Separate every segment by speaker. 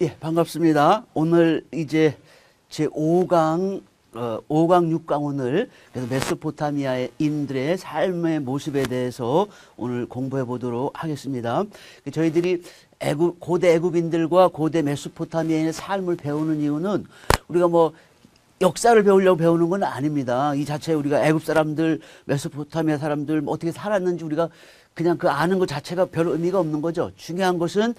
Speaker 1: 예, 반갑습니다. 오늘 이제 제 5강, 5강 6강원을 그래서 메소포타미아의 인들의 삶의 모습에 대해서 오늘 공부해 보도록 하겠습니다. 저희들이 고대 애굽인들과 고대 메소포타미아의 삶을 배우는 이유는 우리가 뭐 역사를 배우려고 배우는 건 아닙니다. 이 자체에 우리가 애굽 사람들, 메소포타미아 사람들 뭐 어떻게 살았는지 우리가 그냥 그 아는 것 자체가 별 의미가 없는 거죠. 중요한 것은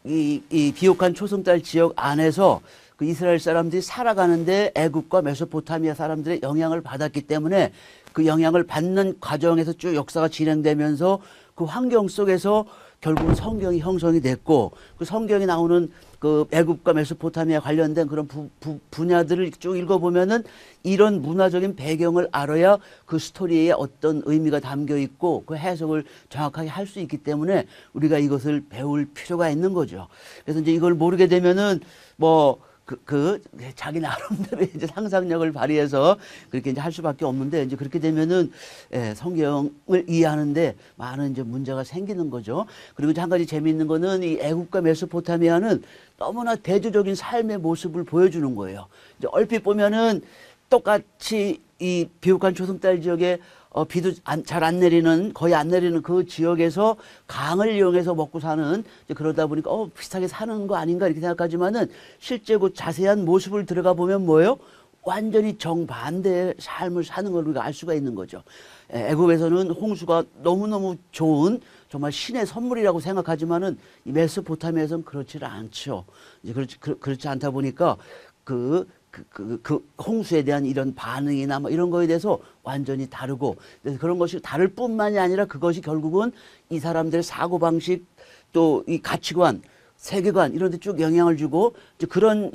Speaker 1: 이 비옥한 초승달 지역 안에서 그 이스라엘 사람들이 살아가는데 애굽과 메소포타미아 사람들의 영향을 받았기 때문에 그 영향을 받는 과정에서 쭉 역사가 진행되면서 그 환경 속에서 결국은 성경이 형성이 됐고 그 성경이 나오는 그 애굽과 메소포타미아 관련된 그런 분야들을 쭉 읽어보면은 이런 문화적인 배경을 알아야 그 스토리에 어떤 의미가 담겨 있고 그 해석을 정확하게 할 수 있기 때문에 우리가 이것을 배울 필요가 있는 거죠. 그래서 이제 이걸 모르게 되면은 뭐 자기 나름대로 이제 상상력을 발휘해서 그렇게 이제 할 수밖에 없는데 이제 그렇게 되면은 성경을 이해하는데 많은 이제 문제가 생기는 거죠. 그리고 이제 한 가지 재미있는 거는 이 애굽과 메소포타미아는 너무나 대조적인 삶의 모습을 보여주는 거예요. 이제 얼핏 보면은 똑같이 이 비옥한 초승달 지역에 비도 잘 안 내리는 거의 안 내리는 그 지역에서 강을 이용해서 먹고 사는 그러다 보니까 비슷하게 사는 거 아닌가 이렇게 생각하지만은 실제 그 자세한 모습을 들어가 보면 뭐예요? 완전히 정반대의 삶을 사는 걸 우리가 알 수가 있는 거죠. 애굽에서는 홍수가 너무너무 좋은 정말 신의 선물이라고 생각하지만은 이 메소포타미아에서는 그렇지는 않죠. 이제 그렇지 않다 보니까 그 홍수에 대한 이런 반응이나 뭐 이런 거에 대해서 완전히 다르고 그런 것이 다를 뿐만이 아니라 그것이 결국은 이 사람들의 사고방식 또 이 가치관, 세계관 이런 데 쭉 영향을 주고 그런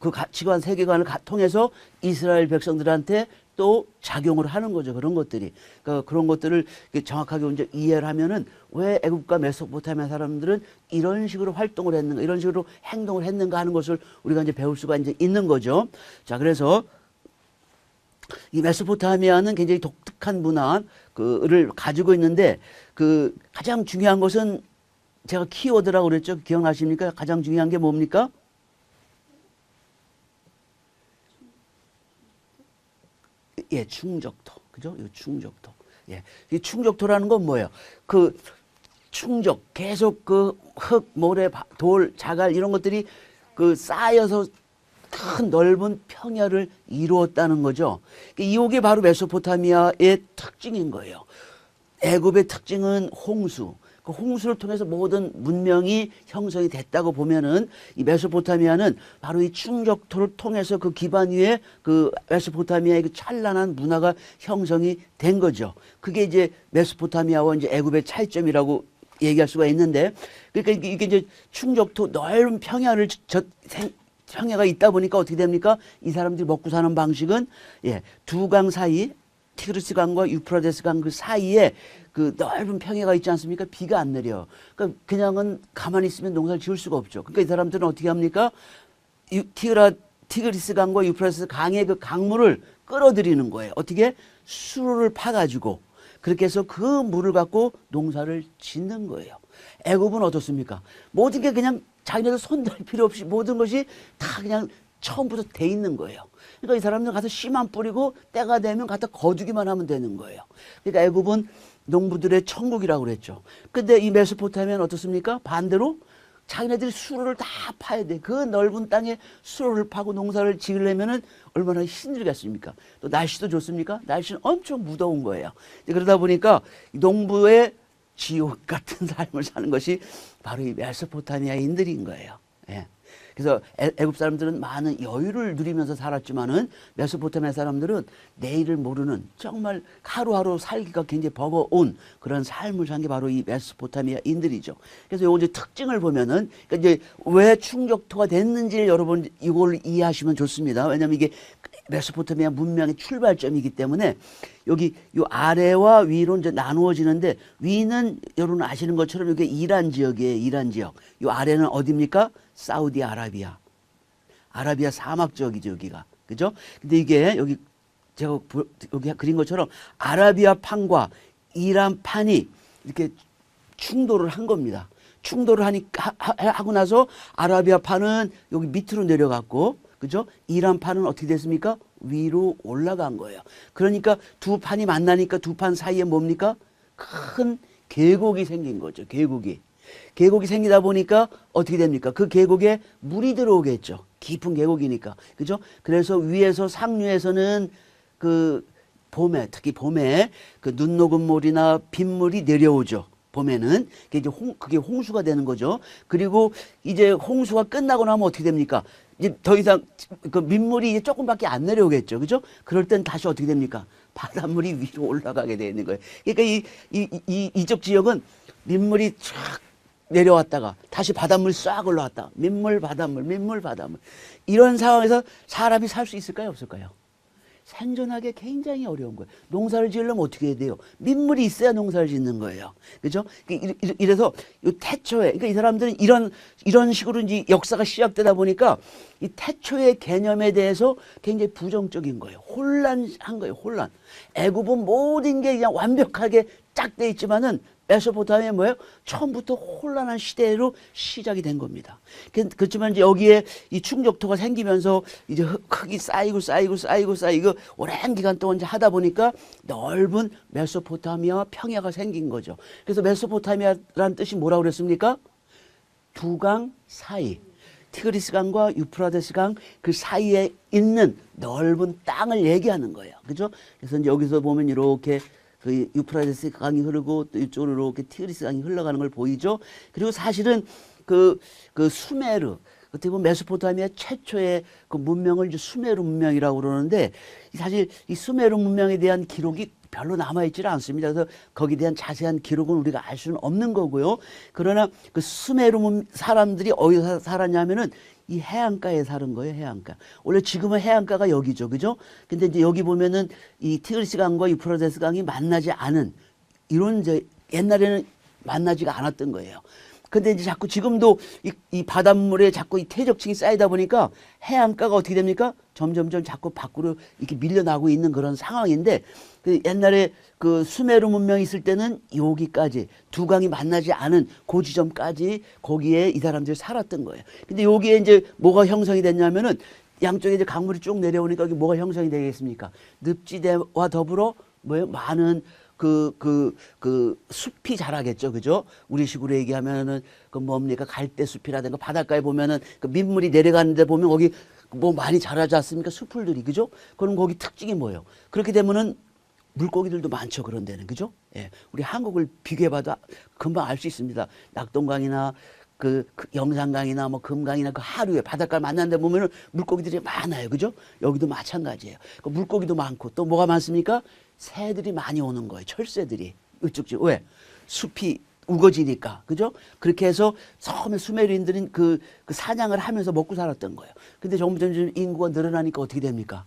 Speaker 1: 그 가치관, 세계관을 통해서 이스라엘 백성들한테 또 작용을 하는 거죠. 그런 것들이. 그러니까 그런 것들을 정확하게 이제 이해를 하면은 왜 애굽과 메소포타미아 사람들은 이런 식으로 활동을 했는가, 이런 식으로 행동을 했는가 하는 것을 우리가 이제 배울 수가 이제 있는 거죠. 자, 그래서 이 메소포타미아는 굉장히 독특한 문화를 가지고 있는데 그 가장 중요한 것은 제가 키워드라고 그랬죠. 기억나십니까? 가장 중요한 게 뭡니까? 예, 충적토. 그죠? 이 충적토. 예. 이 충적토라는 건 뭐예요? 그 충적, 계속 그 흙, 모래, 돌, 자갈 이런 것들이 그 쌓여서 큰 넓은 평야를 이루었다는 거죠. 이게 바로 메소포타미아의 특징인 거예요. 애굽의 특징은 홍수. 그 홍수를 통해서 모든 문명이 형성이 됐다고 보면은 이 메소포타미아는 바로 이 충적토를 통해서 그 기반 위에 그 메소포타미아의 그 찬란한 문화가 형성이 된 거죠. 그게 이제 메소포타미아와 이제 애굽의 차이점이라고 얘기할 수가 있는데 그러니까 이게 이제 충적토 넓은 평야가 있다 보니까 어떻게 됩니까? 이 사람들이 먹고 사는 방식은 두 강 사이 티그리스 강과 유프라데스 강 그 사이에 그 넓은 평야가 있지 않습니까? 비가 안 내려. 그러니까 그냥은 가만히 있으면 농사를 지을 수가 없죠. 그러니까 이 사람들은 어떻게 합니까? 티그리스 강과 유프라데스 강의 그 강물을 끌어들이는 거예요. 어떻게? 수로를 파가지고 그렇게 해서 그 물을 갖고 농사를 짓는 거예요. 애굽은 어떻습니까? 모든 게 그냥 자기네들 손댈 필요 없이 모든 것이 다 그냥 처음부터 돼 있는 거예요. 그러니까 이 사람들 가서 씨만 뿌리고 때가 되면 갖다 거두기만 하면 되는 거예요. 그러니까 애굽은 농부들의 천국이라고 그랬죠. 근데 이 메소포타미아는 어떻습니까? 반대로 자기네들이 수로를 다 파야 돼. 그 넓은 땅에 수로를 파고 농사를 지으려면은 얼마나 힘들겠습니까? 또 날씨도 좋습니까? 날씨는 엄청 무더운 거예요. 그러다 보니까 농부의 지옥 같은 삶을 사는 것이 바로 이 메소포타미아인들인 거예요. 예. 그래서 애굽 사람들은 많은 여유를 누리면서 살았지만은 메소포타미아 사람들은 내일을 모르는 정말 하루하루 살기가 굉장히 버거운 그런 삶을 산 게 바로 이 메소포타미아인들이죠. 그래서 요 이제 특징을 보면은 그러니까 이제 왜 충적토가 됐는지를 여러분 이걸 이해하시면 좋습니다. 왜냐하면 이게 메소포타미아 문명의 출발점이기 때문에 여기 요 아래와 위로 이제 나누어지는데 위는 여러분 아시는 것처럼 이게 이란 지역이에요. 이란 지역. 요 아래는 어디입니까? 사우디아라비아. 아라비아 사막 지역이죠, 여기가. 그죠? 근데 이게 여기 제가 여기 그린 것처럼 아라비아 판과 이란 판이 이렇게 충돌을 한 겁니다. 충돌을 하고 나서 아라비아파는 여기 밑으로 내려갔고, 그죠? 이란파는 어떻게 됐습니까? 위로 올라간 거예요. 그러니까 두 판이 만나니까 두 판 사이에 뭡니까? 큰 계곡이 생긴 거죠. 계곡이. 계곡이 생기다 보니까 어떻게 됩니까? 그 계곡에 물이 들어오겠죠. 깊은 계곡이니까. 그죠? 그래서 위에서 상류에서는 그 봄에, 특히 봄에 그 눈 녹은 물이나 빗물이 내려오죠. 봄에는. 그게 이제 그게 홍수가 되는 거죠. 그리고 이제 홍수가 끝나고 나면 어떻게 됩니까? 이제 더 이상 그 민물이 이제 조금밖에 안 내려오겠죠. 그죠? 그럴 땐 다시 어떻게 됩니까? 바닷물이 위로 올라가게 되는 거예요. 그러니까 이쪽 지역은 민물이 쫙 내려왔다가 다시 바닷물이 싹 올라왔다. 민물, 바닷물, 민물, 바닷물. 이런 상황에서 사람이 살 수 있을까요? 없을까요? 생존하기 굉장히 어려운 거예요. 농사를 지으려면 어떻게 해야 돼요? 민물이 있어야 농사를 짓는 거예요. 그죠? 이래서 이 태초에, 그러니까 이 사람들은 이런 식으로 이제 역사가 시작되다 보니까 이 태초의 개념에 대해서 굉장히 부정적인 거예요. 혼란한 거예요. 혼란. 애굽은 모든 게 그냥 완벽하게 짝 돼 있지만은 메소포타미아 뭐예요? 처음부터 혼란한 시대로 시작이 된 겁니다. 그렇지만 이제 여기에 이 충격토가 생기면서 이제 흙이 쌓이고 오랜 기간 동안 이제 하다 보니까 넓은 메소포타미아 평야가 생긴 거죠. 그래서 메소포타미아라는 뜻이 뭐라고 그랬습니까? 두 강 사이. 티그리스 강과 유프라데스 강 그 사이에 있는 넓은 땅을 얘기하는 거예요. 그죠? 그래서 이제 여기서 보면 이렇게 그 유프라데스 강이 흐르고 또 이쪽으로 이렇게 티그리스 강이 흘러가는 걸 보이죠. 그리고 사실은 그 수메르, 어떻게 보면 메소포타미아 최초의 그 문명을 이제 수메르 문명이라고 그러는데 사실 이 수메르 문명에 대한 기록이 별로 남아있지 않습니다. 그래서 거기에 대한 자세한 기록은 우리가 알 수는 없는 거고요. 그러나 그 수메르 사람들이 어디서 살았냐면은 이 해안가에 사는 거예요, 해안가. 원래 지금은 해안가가 여기죠, 그죠? 근데 이제 여기 보면은 이 티그리스 강과 유프라데스 강이 만나지 않은 이런 옛날에는 만나지가 않았던 거예요. 근데 이제 자꾸 지금도 이 바닷물에 자꾸 이 퇴적층이 쌓이다 보니까 해안가가 어떻게 됩니까? 점점점 자꾸 밖으로 이렇게 밀려나고 있는 그런 상황인데 그 옛날에 그 수메르 문명이 있을 때는 여기까지 두 강이 만나지 않은 그 지점까지 거기에 이 사람들이 살았던 거예요. 근데 여기에 이제 뭐가 형성이 됐냐면은 양쪽에 이제 강물이 쭉 내려오니까 여기 뭐가 형성이 되겠습니까? 늪지대와 더불어 뭐예요? 많은 숲이 자라겠죠. 그죠? 우리 식으로 얘기하면은 그 뭡니까? 갈대숲이라든가 바닷가에 보면은 그 민물이 내려가는데 보면 거기 뭐 많이 자라지 않습니까? 숲풀들이. 그죠? 그럼 거기 특징이 뭐예요? 그렇게 되면은 물고기들도 많죠. 그런 데는. 그죠? 예. 우리 한국을 비교해봐도 금방 알 수 있습니다. 낙동강이나 그 영산강이나 뭐 금강이나 그 하류에 바닷가를 만나는 데 보면은 물고기들이 많아요. 그죠? 여기도 마찬가지예요. 그 물고기도 많고 또 뭐가 많습니까? 새들이 많이 오는 거예요. 철새들이. 이쪽 왜? 숲이 우거지니까. 그죠? 그렇게 해서 처음에 수메르인들은 그 사냥을 하면서 먹고 살았던 거예요. 근데 점점 인구가 늘어나니까 어떻게 됩니까?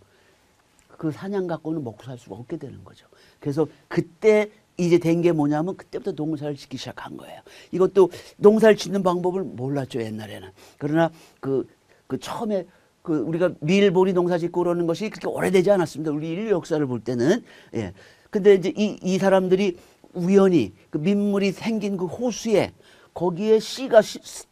Speaker 1: 그 사냥 갖고는 먹고 살 수가 없게 되는 거죠. 그래서 그때 이제 된 게 뭐냐면 그때부터 농사를 짓기 시작한 거예요. 이것도 농사를 짓는 방법을 몰랐죠, 옛날에는. 그러나 그 처음에 우리가 밀보리 농사 짓고 그러는 것이 그렇게 오래되지 않았습니다. 우리 인류 역사를 볼 때는. 예. 근데 이제 이 사람들이 우연히 그 민물이 생긴 그 호수에 거기에 씨가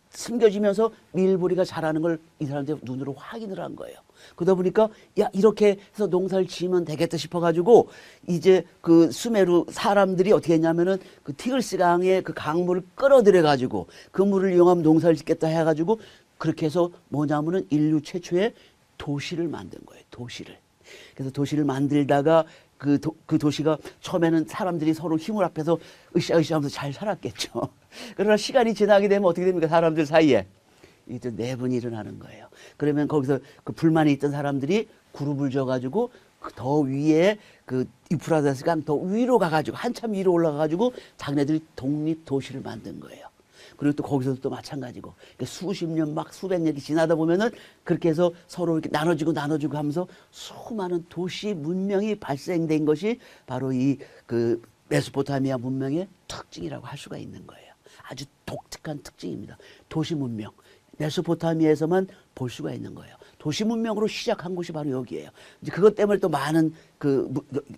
Speaker 1: 숨겨지면서 밀보리가 자라는 걸 이 사람들이 눈으로 확인을 한 거예요. 그러다 보니까 야 이렇게 해서 농사를 지으면 되겠다 싶어가지고 이제 그 수메르 사람들이 어떻게 했냐면은 그 티그리스 강의 그 강물을 끌어들여 가지고 그 물을 이용하면 농사를 짓겠다 해가지고 그렇게 해서 뭐냐면은 인류 최초의 도시를 만든 거예요. 도시를. 그래서 도시를 만들다가 그 도시가 처음에는 사람들이 서로 힘을 합해서 으쌰으쌰 하면서 잘 살았겠죠. 그러나 시간이 지나게 되면 어떻게 됩니까? 사람들 사이에. 이제 내분이 일어나는 거예요. 그러면 거기서 그 불만이 있던 사람들이 그룹을 져가지고 더 위에 그 유프라데스 강 더 위로 가가지고 한참 위로 올라가가지고 자기네들이 독립 도시를 만든 거예요. 그리고 또 거기서도 또 마찬가지고 그러니까 수십 년 막 수백 년이 지나다 보면은 그렇게 해서 서로 이렇게 나눠지고 하면서 수많은 도시 문명이 발생된 것이 바로 이 그 메소포타미아 문명의 특징이라고 할 수가 있는 거예요. 아주 독특한 특징입니다. 도시 문명. 메소포타미아에서만 볼 수가 있는 거예요. 도시 문명으로 시작한 곳이 바로 여기예요. 이제 그것 때문에 또 많은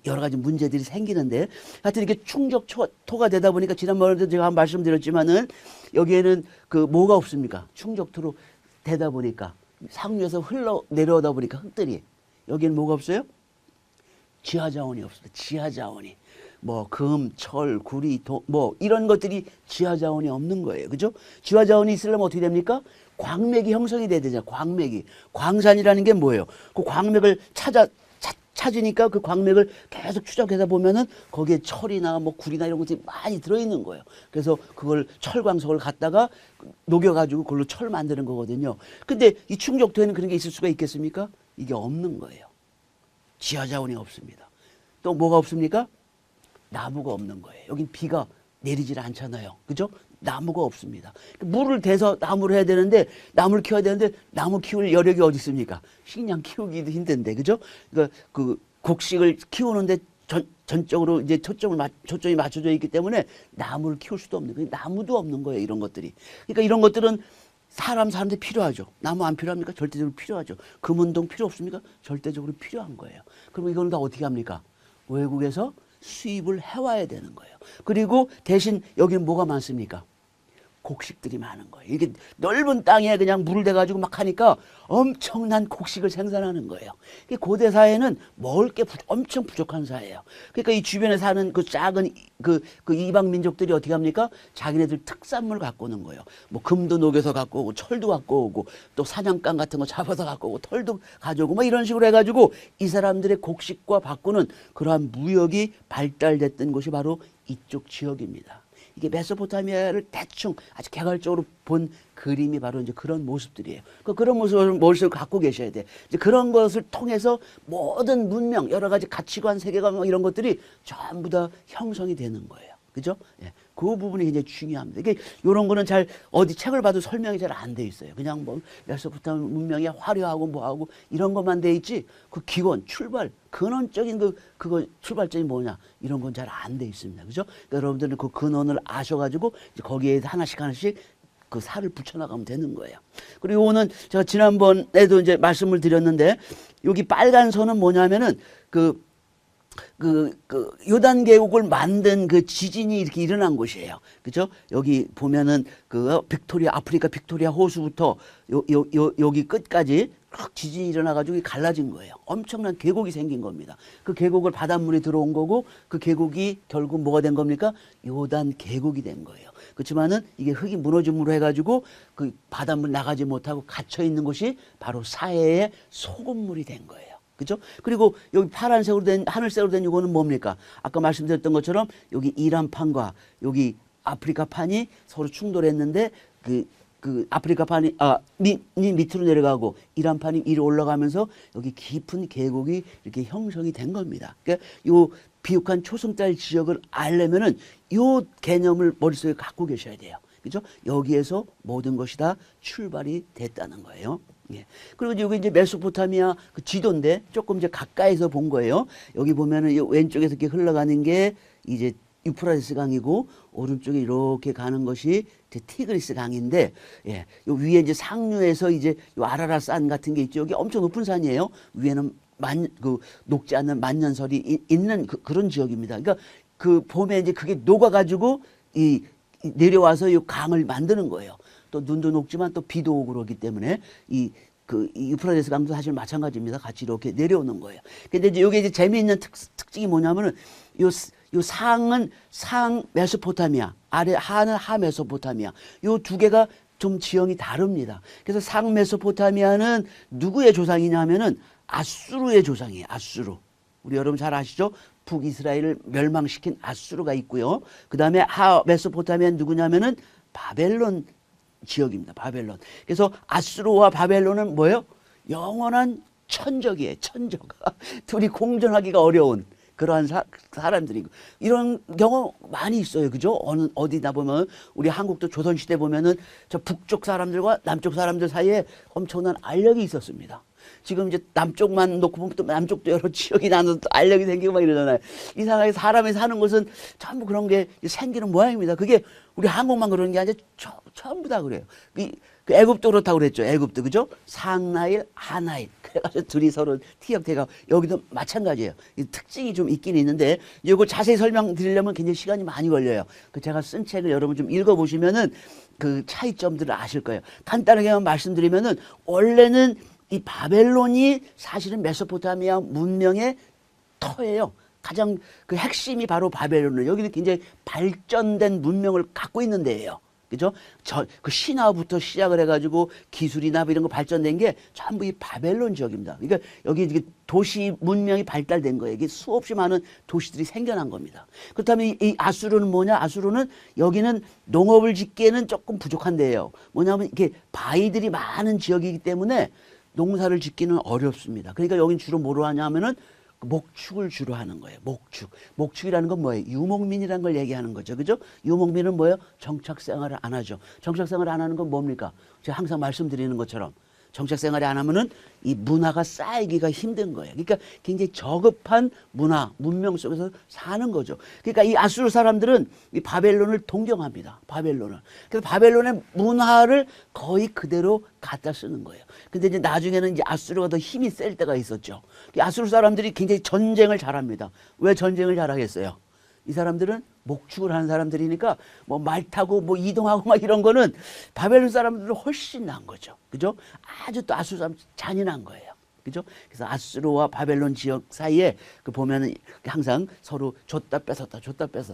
Speaker 1: 여러 가지 문제들이 생기는데, 하여튼 이렇게 충적토가 되다 보니까 지난번에도 제가 한 말씀드렸지만은 여기에는 뭐가 없습니까? 충적토로 되다 보니까 상류에서 흘러 내려오다 보니까 흙들이, 여기는 뭐가 없어요? 지하 자원이 없습니다. 지하 자원이. 뭐 금, 철, 구리, 뭐 이런 것들이 지하 자원이 없는 거예요. 그죠? 지하 자원이 있으려면 어떻게 됩니까? 광맥이 형성이 돼야 되잖아요. 광맥이. 광산이라는 게 뭐예요? 그 광맥을 찾으니까 그 광맥을 계속 추적해서 보면은 거기에 철이나 뭐 구리나 이런 것들이 많이 들어있는 거예요. 그래서 그걸 철광석을 갖다가 녹여가지고 그걸로 철 만드는 거거든요. 근데 이 충적도에는 그런 게 있을 수가 있겠습니까? 이게 없는 거예요. 지하 자원이 없습니다. 또 뭐가 없습니까? 나무가 없는 거예요. 여긴 비가 내리질 않잖아요. 그죠? 나무가 없습니다. 물을 대서 나무를 해야 되는데, 나무를 키워야 되는데, 나무 키울 여력이 어디 있습니까? 식량 키우기도 힘든데, 그죠? 그러니까 곡식을 키우는데 전적으로 이제 초점이 맞춰져 있기 때문에 나무를 키울 수도 없는 거예요. 나무도 없는 거예요, 이런 것들이. 그러니까 이런 것들은 사람한테 필요하죠. 나무 안 필요합니까? 절대적으로 필요하죠. 금운동 필요 없습니까? 절대적으로 필요한 거예요. 그럼 이건 다 어떻게 합니까? 외국에서 수입을 해와야 되는 거예요. 그리고 대신 여기는 뭐가 많습니까? 곡식들이 많은 거예요. 이게 넓은 땅에 그냥 물을 대가지고 막 하니까 엄청난 곡식을 생산하는 거예요. 고대 사회는 먹을 게 엄청 부족한 사회예요. 그러니까 이 주변에 사는 그 작은 이방 민족들이 어떻게 합니까? 자기네들 특산물 갖고 오는 거예요. 뭐 금도 녹여서 갖고 오고, 철도 갖고 오고, 또 사냥감 같은 거 잡아서 갖고 오고, 털도 가져오고, 뭐 이런 식으로 해가지고 이 사람들의 곡식과 바꾸는 그러한 무역이 발달됐던 곳이 바로 이쪽 지역입니다. 이게 메소포타미아를 대충 아주 개괄적으로 본 그림이 바로 이제 그런 모습들이에요. 그런 모습을 갖고 계셔야 돼. 이제 그런 것을 통해서 모든 문명, 여러 가지 가치관, 세계관 이런 것들이 전부 다 형성이 되는 거예요. 그죠? 예. 그 부분이 굉장히 중요합니다. 이게 이런 거는 잘 어디 책을 봐도 설명이 잘 안 돼 있어요. 그냥 뭐 메소포타미아 문명이 화려하고 뭐하고 이런 것만 돼 있지, 그 기원, 출발, 근원적인 그거 출발점이 뭐냐 이런 건 잘 안 돼 있습니다. 그죠? 그러니까 여러분들은 그 근원을 아셔가지고 이제 거기에 하나씩 그 살을 붙여나가면 되는 거예요. 그리고 오늘 제가 지난번에도 이제 말씀을 드렸는데, 여기 빨간 선은 뭐냐면은 요단 계곡을 만든 그 지진이 이렇게 일어난 곳이에요. 그죠? 여기 보면은 아프리카 빅토리아 호수부터 여기 끝까지 지진이 일어나가지고 갈라진 거예요. 엄청난 계곡이 생긴 겁니다. 그 계곡을 바닷물이 들어온 거고, 그 계곡이 결국 뭐가 된 겁니까? 요단 계곡이 된 거예요. 그렇지만은 이게 흙이 무너짐으로 해가지고 그 바닷물 나가지 못하고 갇혀 있는 곳이 바로 사해의 소금물이 된 거예요. 그죠? 그리고 여기 파란색으로 된, 하늘색으로 된 이거는 뭡니까? 아까 말씀드렸던 것처럼 여기 이란판과 여기 아프리카판이 서로 충돌했는데 아프리카판이 밑으로 내려가고 이란판이 위로 올라가면서 여기 깊은 계곡이 이렇게 형성이 된 겁니다. 그러니까 요 비옥한 초승달 지역을 알려면은 요 개념을 머릿속에 갖고 계셔야 돼요. 그죠? 여기에서 모든 것이 다 출발이 됐다는 거예요. 예. 그리고 여기 이제 메소포타미아 그 지도인데 조금 이제 가까이서 본 거예요. 여기 보면은 이 왼쪽에서 이렇게 흘러가는 게 이제 유프라테스 강이고, 오른쪽에 이렇게 가는 것이 이제 티그리스 강인데, 예. 요 위에 이제 상류에서 이제 요 아라라 산 같은 게 있죠. 여기 엄청 높은 산이에요. 위에는 녹지 않는 만년설이 있는 그런 지역입니다. 그러니까 봄에 이제 그게 녹아가지고 내려와서 이 강을 만드는 거예요. 또 눈도 녹지만 또 비도 오고 그러기 때문에 이 유프라테스 강도 사실 마찬가지입니다. 같이 이렇게 내려오는 거예요. 근데 이제 여기 이제 재미있는 특징이 뭐냐면은 요 상은 상 메소포타미아, 하는 하 메소포타미아. 요 두 개가 좀 지형이 다릅니다. 그래서 상 메소포타미아는 누구의 조상이냐면은 아수르의 조상이에요. 아수르. 우리 여러분 잘 아시죠? 북이스라엘을 멸망시킨 아수르가 있고요. 그 다음에 하 메소포타미아는 누구냐면은 바벨론 지역입니다. 바벨론. 그래서 아수르와 바벨론은 뭐예요? 영원한 천적이에요. 천적. 둘이 공존하기가 어려운 그러한 사람들이고, 이런 경우 많이 있어요. 그죠? 어디다 보면 우리 한국도 조선시대 보면은 저 북쪽 사람들과 남쪽 사람들 사이에 엄청난 알력이 있었습니다. 지금 이제 남쪽만 놓고 보면 또 남쪽도 여러 지역이 나눠서 또 알력이 생기고 막 이러잖아요. 이상하게 사람이 사는 곳은 전부 그런 게 생기는 모양입니다. 그게 우리 한국만 그러는 게 아니라 전부 다 그래요. 그 애굽도 그렇다고 그랬죠. 애굽도 그죠? 상나일, 하나일. 그래가지고 둘이 서로 티격태격. 여기도 마찬가지예요. 이 특징이 좀 있긴 있는데 이걸 자세히 설명드리려면 굉장히 시간이 많이 걸려요. 그 제가 쓴 책을 여러분 좀 읽어보시면은 그 차이점들을 아실 거예요. 간단하게만 말씀드리면은 원래는 이 바벨론이 사실은 메소포타미아 문명의 터예요. 가장 그 핵심이 바로 바벨론을 여기는 굉장히 발전된 문명을 갖고 있는 데예요. 그죠? 그 신화부터 시작을 해가지고 기술이나 이런 거 발전된 게 전부 이 바벨론 지역입니다. 그러니까 여기 이게 도시 문명이 발달된 거예요. 이게 수없이 많은 도시들이 생겨난 겁니다. 그렇다면 이 아수르는 뭐냐? 아수르는 여기는 농업을 짓기에는 조금 부족한 데예요. 뭐냐면 이게 바위들이 많은 지역이기 때문에 농사를 짓기는 어렵습니다. 그러니까 여긴 주로 뭐로 하냐면은 목축을 주로 하는 거예요. 목축. 목축이라는 건 뭐예요? 유목민이라는 걸 얘기하는 거죠. 그죠? 유목민은 뭐예요? 정착 생활을 안 하죠. 정착 생활을 안 하는 건 뭡니까? 제가 항상 말씀드리는 것처럼 정착 생활을 안 하면은 이 문화가 쌓이기가 힘든 거예요. 그러니까 굉장히 저급한 문화, 문명 속에서 사는 거죠. 그러니까 이 아수르 사람들은 이 바벨론을 동경합니다. 바벨론을. 그래서 바벨론의 문화를 거의 그대로 갖다 쓰는 거예요. 근데 이제 나중에는 이제 아수르가 더 힘이 셀 때가 있었죠. 아수르 사람들이 굉장히 전쟁을 잘합니다. 왜 전쟁을 잘하겠어요? 이 사람들은 목축을 하는 사람들이니까 뭐 말 타고 뭐 이동하고 막 이런 거는 바벨론 사람들은 훨씬 나은 거죠. 그죠? 아주 또 아수르 사람 잔인한 거예요. 그죠? 그래서 아수르와 바벨론 지역 사이에 그 보면은 항상 서로 줬다 뺏어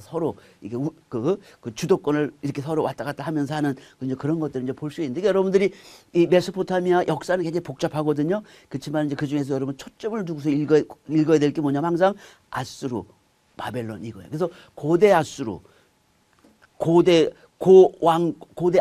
Speaker 1: 서로 이게 그 주도권을 이렇게 서로 왔다 갔다 하면서 하는 이제 그런 것들을 이제 볼 수 있는데 여러분들이 이 메소포타미아 역사는 굉장히 복잡하거든요. 그렇지만 이제 그 중에서 여러분 초점을 두고서 읽어야 될 게 뭐냐면 항상 아수르 바벨론 이거예요. 그래서 고대 아수르, 고대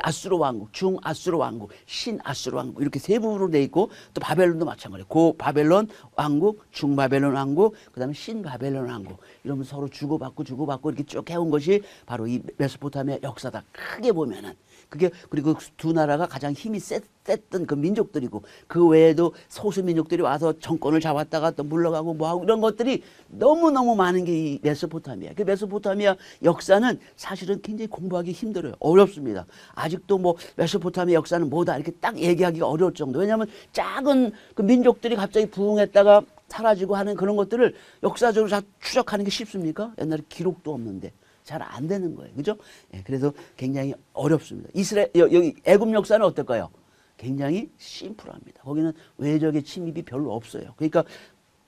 Speaker 1: 아수르 왕국, 중 아수르 왕국, 신 아수르 왕국 이렇게 세 부분으로 돼 있고 또 바벨론도 마찬가지예요. 고 바벨론 왕국, 중 바벨론 왕국, 그다음에 신 바벨론 왕국 이러면서 서로 주고받고 이렇게 쭉 해온 것이 바로 이 메소포타미아 역사다. 크게 보면은 그게 그리고 두 나라가 가장 힘이 셌던 그 민족들이고 그 외에도 소수 민족들이 와서 정권을 잡았다가 또 물러가고 뭐하고 이런 것들이 너무너무 많은 게 이 메소포타미아. 그 메소포타미아 역사는 사실은 굉장히 공부하기 힘들어요. 어렵습니다. 아직도 뭐 메소포타미아 역사는 뭐다 이렇게 딱 얘기하기가 어려울 정도. 왜냐하면 작은 그 민족들이 갑자기 부흥했다가 사라지고 하는 그런 것들을 역사적으로 다 추적하는 게 쉽습니까? 옛날에 기록도 없는데. 잘 안 되는 거예요. 그죠? 예, 그래서 굉장히 어렵습니다. 여기 애굽 역사는 어떨까요? 굉장히 심플합니다. 거기는 외적의 침입이 별로 없어요. 그러니까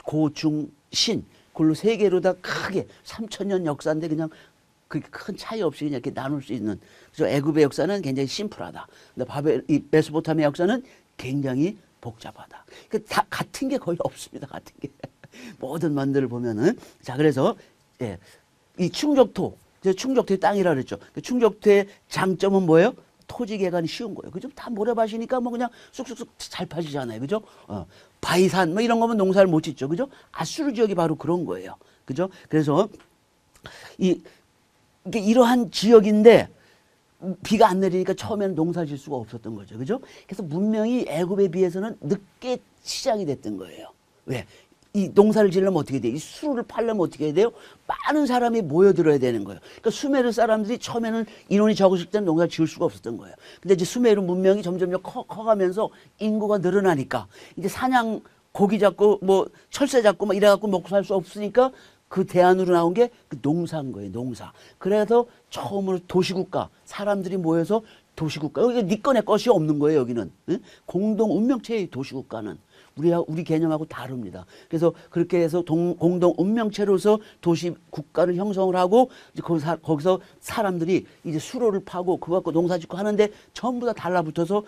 Speaker 1: 고, 중, 신, 그걸로 세 개로 다 크게 3000년 역사인데 그냥 그렇게 큰 차이 없이 그냥 이렇게 나눌 수 있는. 그래서 애굽의 역사는 굉장히 심플하다. 근데 이 메소포타미아 역사는 굉장히 복잡하다. 다 같은 게 거의 없습니다. 같은 게. 모든 만들을 보면은. 자, 그래서, 예, 이 충족토의 땅이라 그랬죠. 충족토의 장점은 뭐예요? 토지 개간이 쉬운 거예요. 그죠? 다 모래밭이니까 뭐 그냥 쑥쑥쑥 잘 파지잖아요. 그죠? 바위산 뭐 이런 거면 농사를 못 짓죠. 그죠? 아수르 지역이 바로 그런 거예요. 그죠? 그래서 이게 이러한 지역인데 비가 안 내리니까 처음에는 농사 질 수가 없었던 거죠. 그죠? 그래서 문명이 애굽에 비해서는 늦게 시작이 됐던 거예요. 왜? 이 농사를 지으려면 어떻게 돼요? 이 수로를 팔려면 어떻게 해야 돼요? 많은 사람이 모여들어야 되는 거예요. 그러니까 수메르 사람들이 처음에는 인원이 적으실 때는 농사를 지을 수가 없었던 거예요. 근데 이제 수메르 문명이 점점 커가면서 인구가 늘어나니까 이제 사냥, 고기 잡고 뭐 철새 잡고 막 이래갖고 먹고 살 수 없으니까 그 대안으로 나온 게 그 농사인 거예요. 농사. 그래서 처음으로 도시국가, 사람들이 모여서 도시국가. 여기 네 거내 것이 없는 거예요. 여기는. 응? 공동 운명체의 도시국가는. 우리 개념하고 다릅니다. 그래서 그렇게 해서 공동 운명체로서 도시 국가를 형성을 하고 이제 거기서 사람들이 이제 수로를 파고 그거 갖고 농사 짓고 하는데 전부 다 달라붙어서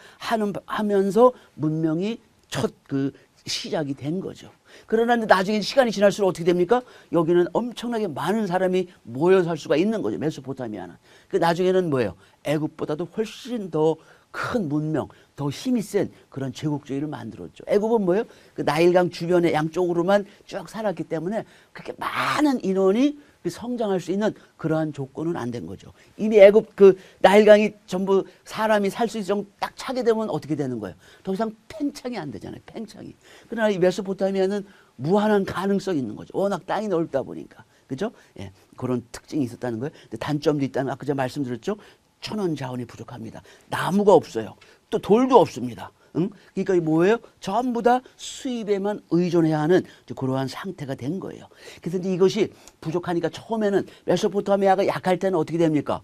Speaker 1: 하면서 문명이 첫 그 시작이 된 거죠. 그러나 나중에 시간이 지날수록 어떻게 됩니까? 여기는 엄청나게 많은 사람이 모여 살 수가 있는 거죠. 메소포타미아는. 그 나중에는 뭐예요? 애굽보다도 훨씬 더 큰 문명, 더 힘이 센 그런 제국주의를 만들었죠. 애굽은 그 나일강 주변의 양쪽으로만 쭉 살았기 때문에 그렇게 많은 인원이 그 성장할 수 있는 그러한 조건은 안 된 거죠. 이미 애굽 그 나일강이 전부 사람이 살 수 있을 정도 딱 차게 되면 어떻게 되는 거예요? 더 이상 팽창이 안 되잖아요. 팽창이. 그러나 이 메소포타미아는 무한한 가능성이 있는 거죠. 워낙 땅이 넓다 보니까. 그죠? 예. 그런 특징이 있었다는 거예요. 근데 단점도 있다는, 아까 제가 말씀드렸죠? 천원 자원이 부족합니다. 나무가 없어요. 또 돌도 없습니다. 응? 그러니까 이 뭐예요? 전부 다 수입에만 의존해야 하는 그러한 상태가 된 거예요. 그래서 이제 이것이 부족하니까 처음에는 메소포타미아가 약할 때는 어떻게 됩니까?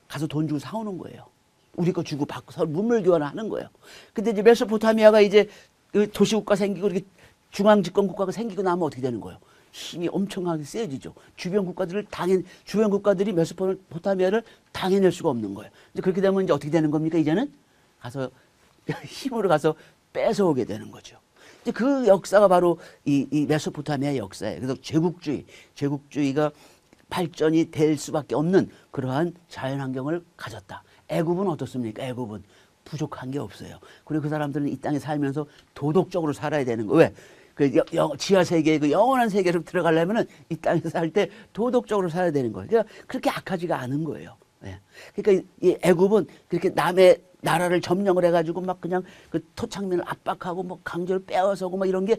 Speaker 1: 가서 돈 주고 사오는 거예요. 우리 거 주고 받고 서로 문물 교환하는 거예요. 근데 이제 메소포타미아가 이제 도시국가 생기고 이렇게 중앙집권국가가 생기고 나면 어떻게 되는 거예요? 힘이 엄청나게 세지죠. 주변 국가들이 메소포타미아를 당해낼 수가 없는 거예요. 이제 그렇게 되면 이제 어떻게 되는 겁니까? 이제는 가서 힘으로 가서 뺏어오게 되는 거죠. 이제 그 역사가 바로 이 메소포타미아 역사예요. 그래서 제국주의가 발전이 될 수밖에 없는 그러한 자연환경을 가졌다. 애굽은 어떻습니까? 애굽은 부족한 게 없어요. 그리고 그 사람들은 이 땅에 살면서 도덕적으로 살아야 되는 거예요. 왜? 그 지하 세계, 그 영원한 세계로 들어가려면은 이 땅에서 살 때 도덕적으로 살아야 되는 거예요. 그러니까 그렇게 악하지가 않은 거예요. 예. 그러니까 이 애굽은 그렇게 남의 나라를 점령을 해가지고 막 그냥 그 토착민을 압박하고 뭐 강제로 빼앗아오고 막 이런 게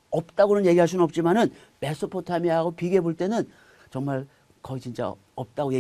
Speaker 1: 없다고는 얘기할 수는 없지만은 메소포타미아하고 비교해 볼 때는 정말 거의 진짜 없다고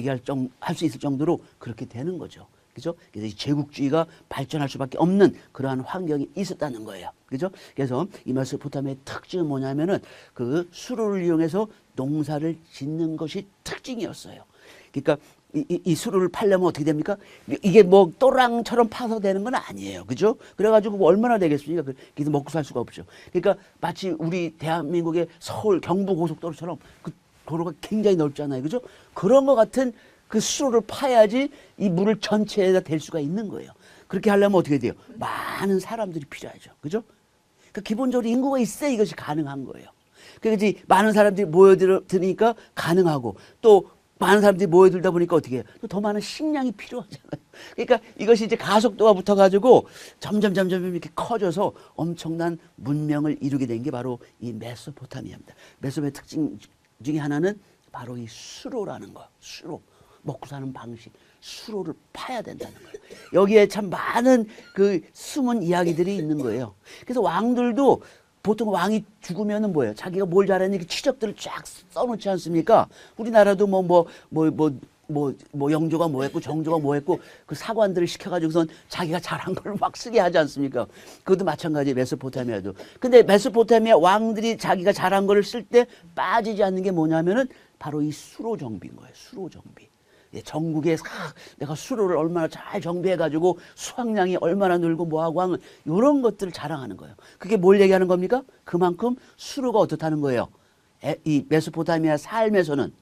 Speaker 1: 할 수 있을 정도로 그렇게 되는 거죠. 그죠? 그래서 이 제국주의가 발전할 수밖에 없는 그러한 환경이 있었다는 거예요. 그죠? 그래서 이 메소포타미아의 특징은 뭐냐면은 그 수로를 이용해서 농사를 짓는 것이 특징이었어요. 그러니까 이 수로를 팔려면 어떻게 됩니까? 이게 뭐 또랑처럼 파서 되는 건 아니에요. 그죠? 그래가지고 뭐 얼마나 되겠습니까? 그래서 먹고 살 수가 없죠. 그러니까 마치 우리 대한민국의 서울 경부고속도로처럼 그 도로가 굉장히 넓잖아요. 그죠? 그런 것 같은 그 수로를 파야지 이 물을 전체에다 댈 수가 있는 거예요. 그렇게 하려면 어떻게 돼요? 많은 사람들이 필요하죠. 그죠? 그러니까 기본적으로 인구가 있어야 이것이 가능한 거예요. 그래서 많은 사람들이 모여드니까 가능하고 또 많은 사람들이 모여들다 보니까 어떻게 해요? 또 더 많은 식량이 필요하잖아요. 그러니까 이것이 이제 가속도가 붙어가지고 점점 이렇게 커져서 엄청난 문명을 이루게 된 게 바로 이 메소포타미아입니다. 메소포타미아의 특징 중에 하나는 바로 이 수로라는 거. 수로. 먹고 사는 방식. 수로를 파야 된다는 거예요. 여기에 참 많은 그 숨은 이야기들이 있는 거예요. 그래서 왕들도 보통 왕이 죽으면은 뭐예요? 자기가 뭘 잘했는지 이렇게 치적들을 쫙 써놓지 않습니까? 우리나라도 영조가 뭐 했고 정조가 뭐 했고 그 사관들을 시켜가지고선 자기가 잘한 걸 막 쓰게 하지 않습니까? 그것도 마찬가지예요. 메소포타미아도. 근데 메소포타미아 왕들이 자기가 잘한 거를 쓸 때 빠지지 않는 게 뭐냐면은 바로 이 수로 정비인 거예요. 수로 정비. 전국에 내가 수로를 얼마나 잘 정비해가지고 수확량이 얼마나 늘고 뭐하고 하는 이런 것들을 자랑하는 거예요. 그게 뭘 얘기하는 겁니까? 그만큼 수로가 어떻다는 거예요. 이 메소포타미아 삶에서는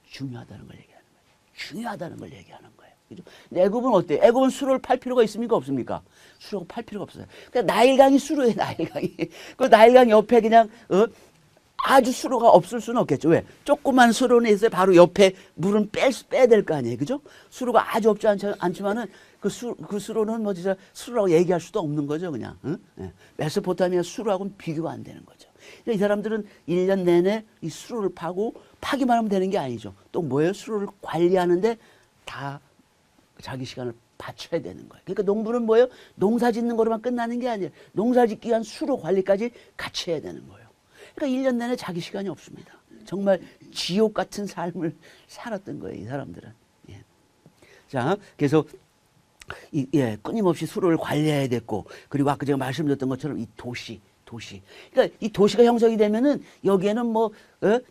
Speaker 1: 중요하다는 걸 얘기하는 거예요. 중요하다는 걸 얘기하는 거예요. 그죠? 애굽은 어때요? 애굽은 수로를 팔 필요가 있습니까? 없습니까? 수로가 팔 필요가 없어요. 그러니까 나일강이 수로예요. 나일강이. 그 나일강 옆에 그냥 아주 수로가 없을 수는 없겠죠. 왜? 조그만 수로는 있어요. 바로 옆에 물은 빼야 될 거 아니에요. 그죠? 수로가 아주 없지 않지만은 그 수로는 뭐 진짜 수로라고 얘기할 수도 없는 거죠. 그냥. 응? 네. 메소포타미아 수로하고는 비교가 안 되는 거죠. 그러니까 이 사람들은 1년 내내 이 수로를 파기만 하면 되는 게 아니죠. 또 뭐예요? 수로를 관리하는데 다 자기 시간을 바쳐야 되는 거예요. 그러니까 농부는 뭐예요? 농사 짓는 거로만 끝나는 게 아니에요. 농사 짓기 위한 수로 관리까지 같이 해야 되는 거예요. 그러니까 1년 내내 자기 시간이 없습니다. 정말 지옥 같은 삶을 살았던 거예요, 이 사람들은. 예. 자, 그래서 끊임없이 수로를 관리해야 됐고, 그리고 아까 제가 말씀드렸던 것처럼 이 도시. 그러니까 이 도시가 형성이 되면은 여기에는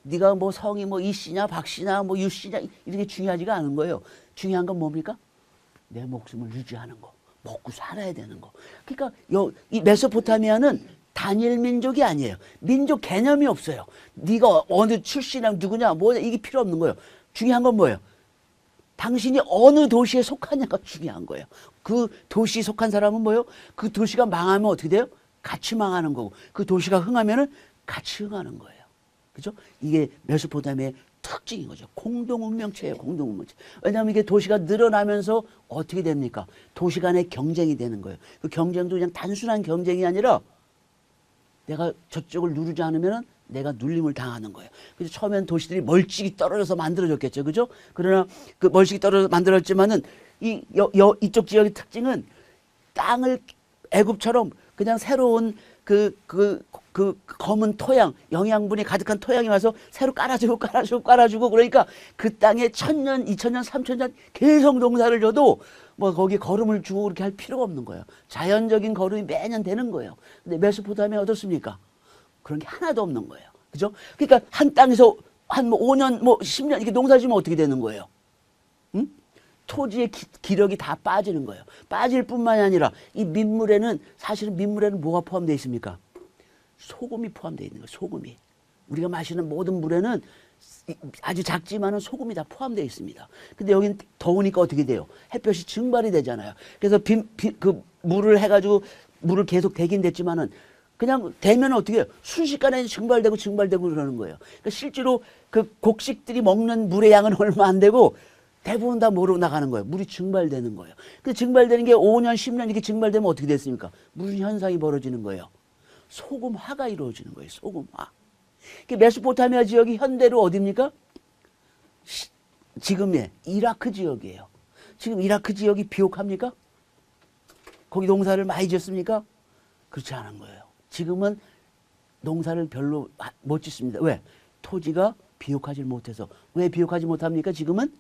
Speaker 1: 네가 뭐 성이 뭐 이씨냐, 박씨냐, 뭐 유씨냐 이렇게 중요하지가 않은 거예요. 중요한 건 뭡니까? 내 목숨을 유지하는 거, 먹고 살아야 되는 거. 그러니까 이 메소포타미아는 단일 민족이 아니에요. 민족 개념이 없어요. 네가 어느 출신이랑 누구냐, 뭐냐 이게 필요 없는 거예요. 중요한 건 뭐예요? 당신이 어느 도시에 속하냐가 중요한 거예요. 그 도시에 속한 사람은 뭐예요? 그 도시가 망하면 어떻게 돼요? 같이 망하는 거고 그 도시가 흥하면은 같이 흥하는 거예요. 그죠? 이게 메소포타미아의 특징인 거죠. 공동운명체예요. 공동운명체. 왜냐하면 이게 도시가 늘어나면서 어떻게 됩니까? 도시 간의 경쟁이 되는 거예요. 그 경쟁도 그냥 단순한 경쟁이 아니라 내가 저쪽을 누르지 않으면 내가 눌림을 당하는 거예요. 그래서 처음엔 도시들이 멀찍이 떨어져서 만들어졌겠죠. 그죠? 그러나 그 멀찍이 떨어져서 만들어졌지만은 이쪽 지역의 특징은 땅을 애굽처럼 그냥 새로운 그 검은 토양, 영양분이 가득한 토양이 와서 새로 깔아주고 그러니까 그 땅에 1000년, 2000년, 3000년 계속 농사를 져도 뭐 거기 거름을 주고 그렇게 할 필요가 없는 거예요. 자연적인 거름이 매년 되는 거예요. 근데 메소포타미아 어떻습니까? 그런 게 하나도 없는 거예요. 그죠? 그러니까 한 땅에서 한 뭐 5년, 뭐 10년 이렇게 농사 지면 어떻게 되는 거예요? 응? 토지의 기력이 다 빠지는 거예요. 빠질 뿐만이 아니라 이 민물에는 사실은 민물에는 뭐가 포함되어 있습니까? 소금이 포함되어 있는 거예요. 소금이. 우리가 마시는 모든 물에는 아주 작지만은 소금이 다 포함되어 있습니다. 근데 여긴 더우니까 어떻게 돼요? 햇볕이 증발이 되잖아요. 그래서 그 물을 해가지고 물을 계속 대긴 됐지만은 그냥 대면 어떻게 해요? 순식간에 증발되고 그러는 거예요. 그러니까 실제로 그 곡식들이 먹는 물의 양은 얼마 안 되고 대부분 다 뭐로 나가는 거예요? 물이 증발되는 거예요. 그 증발되는 게 5년, 10년 이렇게 증발되면 어떻게 됐습니까? 무슨 현상이 벌어지는 거예요? 소금화가 이루어지는 거예요. 소금화. 메소포타미아 지역이 현대로 어디입니까? 지금의 이라크 지역이에요. 지금 이라크 지역이 비옥합니까? 거기 농사를 많이 지었습니까? 그렇지 않은 거예요. 지금은 농사를 별로 못 짓습니다. 왜? 토지가 비옥하지 못해서. 왜 비옥하지 못합니까? 지금은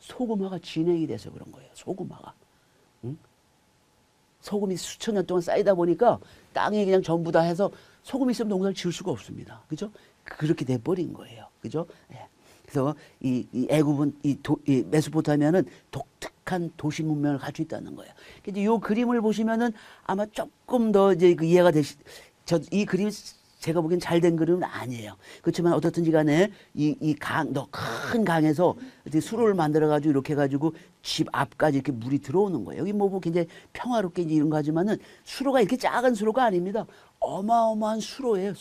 Speaker 1: 소금화가 진행이 돼서 그런 거예요. 소금화가. 응? 소금이 수천 년 동안 쌓이다 보니까 땅에 그냥 전부 다 해서 소금이 있으면 농사를 지을 수가 없습니다. 그죠? 그렇게 돼버린 거예요. 그죠? 예. 그래서 이 애굽은 이 메소포타미아는 독특한 도시 문명을 가지고 있다는 거예요. 이제 이 그림을 보시면은 아마 조금 더 이제 그 이해가 이 그림이 제가 보기엔 잘된 그림은 아니에요. 그렇지만 어떻든지 간에 큰 강에서 수로를 만들어가지고 이렇게 해가지고 집 앞까지 이렇게 물이 들어오는 거예요. 여기 뭐 굉장히 평화롭게 이런 거 하지만은 수로가 이렇게 작은 수로가 아닙니다. 어마어마한 수로예요.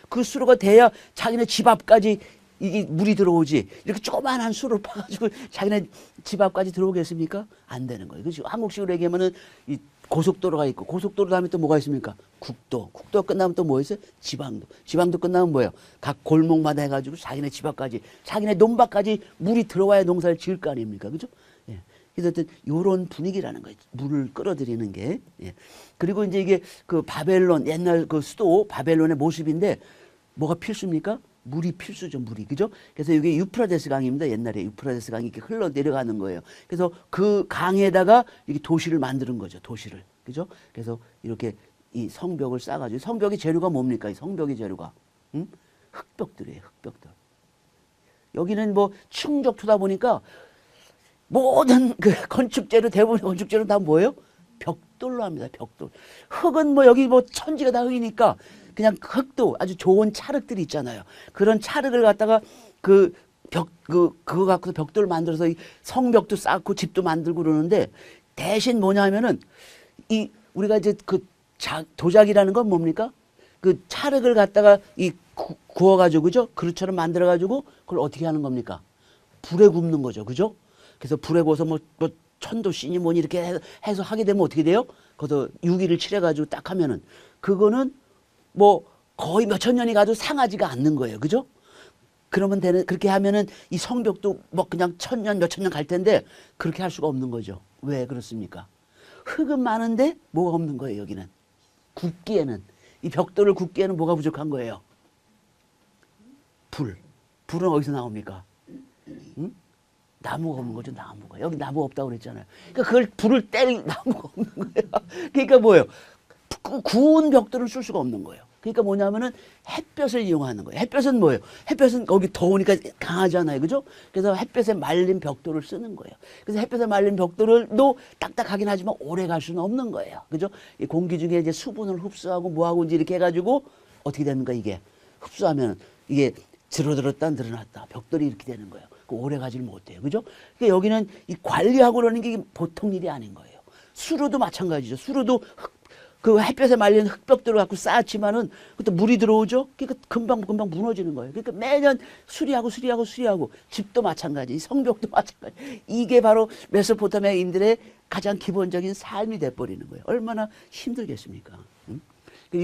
Speaker 1: 그 수로가 돼야 자기네 집 앞까지 이게 물이 들어오지. 이렇게 조그만한 수로를 파가지고 자기네 집 앞까지 들어오겠습니까? 안 되는 거예요. 그렇죠? 한국식으로 얘기하면은 이 고속도로가 있고 고속도로 다음에 또 뭐가 있습니까? 국도. 국도 끝나면 또 뭐 있어요? 지방도. 지방도 끝나면 뭐예요? 각 골목마다 해가지고 자기네 집 앞까지, 자기네 논밭까지 물이 들어와야 농사를 지을 거 아닙니까? 그죠? 예. 그래서 어떤 요런 분위기라는 거예요. 물을 끌어들이는 게. 예. 그리고 이제 이게 그 바벨론, 옛날 그 수도 바벨론의 모습인데 뭐가 필수입니까? 물이 필수죠, 물이. 그죠? 그래서 이게 유프라데스 강입니다. 옛날에 유프라데스 강이 이렇게 흘러 내려가는 거예요. 그래서 그 강에다가 이렇게 도시를 만드는 거죠, 도시를. 그죠? 그래서 이렇게 이 성벽을 쌓아가지고, 성벽의 재료가 뭡니까? 이 성벽의 재료가. 응? 흙벽들이에요, 흙벽들. 여기는 뭐 충족토다 보니까 모든 그 건축재료, 대부분의 건축재료는 다 뭐예요? 벽돌로 합니다, 벽돌. 흙은 뭐 여기 뭐 천지가 다 흙이니까 그냥 흙도 아주 좋은 찰흙들이 있잖아요. 그런 찰흙을 갖다가 그거 갖고 벽돌을 만들어서 이 성벽도 쌓고 집도 만들고 그러는데 대신 뭐냐면은 우리가 이제 도자기라는 건 뭡니까? 그 찰흙을 갖다가 구워가지고 그죠? 그릇처럼 만들어가지고 그걸 어떻게 하는 겁니까? 불에 굽는 거죠. 그죠? 그래서 불에 구워서 뭐 천도씨니 뭐니 이렇게 해서 하게 되면 어떻게 돼요? 거기서 유기를 칠해가지고 딱 하면은 그거는 뭐 거의 몇천 년이 가도 상하지가 않는 거예요. 그죠? 그렇게 하면은 이 성벽도 뭐 그냥 1000년, 몇천 년 갈 텐데 그렇게 할 수가 없는 거죠. 왜 그렇습니까? 흙은 많은데 뭐가 없는 거예요, 여기는. 굽기에는. 이 벽돌을 굽기에는 뭐가 부족한 거예요? 불은 어디서 나옵니까? 응? 나무가 없는 거죠, 나무가. 여기 나무 없다고 그랬잖아요. 그러니까 그걸 불을 뗄 나무가 없는 거예요. 그러니까 뭐예요? 구운 벽돌을 쓸 수가 없는 거예요. 그러니까 뭐냐면은 햇볕을 이용하는 거예요. 햇볕은 뭐예요? 햇볕은 거기 더우니까 강하잖아요. 그죠? 그래서 햇볕에 말린 벽돌을 쓰는 거예요. 그래서 햇볕에 말린 벽돌도 딱딱하긴 하지만 오래 갈 수는 없는 거예요. 그죠? 이 공기 중에 이제 수분을 흡수하고 뭐하고 이제 이렇게 해가지고 어떻게 됩니까? 이게 흡수하면 이게 들어들었다 늘어났다. 벽돌이 이렇게 되는 거예요. 오래 가지를 못해요. 그죠? 그러니까 여기는 이 관리하고 그러는 게 보통 일이 아닌 거예요. 수로도 마찬가지죠. 수로도 그 햇볕에 말린 흙벽돌을 갖고 쌓았지만은 그때 물이 들어오죠? 그러니까 금방 무너지는 거예요. 그러니까 매년 수리하고 집도 마찬가지, 성벽도 마찬가지. 이게 바로 메소포타미아인들의 가장 기본적인 삶이 돼버리는 거예요. 얼마나 힘들겠습니까? 응?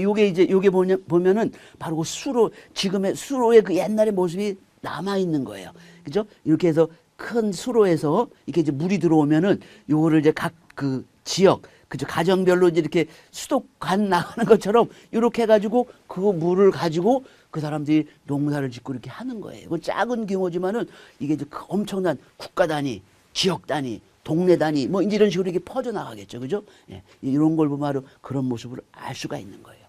Speaker 1: 요게 이제 요게 보면은 바로 그 수로 지금의 수로의 그 옛날의 모습이 남아 있는 거예요. 그죠? 이렇게 해서 큰 수로에서 이렇게 이제 물이 들어오면은 요거를 이제 각 그 지역 그죠? 가정별로 이제 이렇게 수도관 나가는 것처럼 이렇게 해가지고 그 물을 가지고 그 사람들이 농사를 짓고 이렇게 하는 거예요. 이건 작은 규모지만은 이게 이제 엄청난 국가 단위, 지역 단위, 동네 단위 뭐 이런 식으로 이렇게 퍼져 나가겠죠, 그죠? 예, 이런 걸 보면 바로 그런 모습을 알 수가 있는 거예요.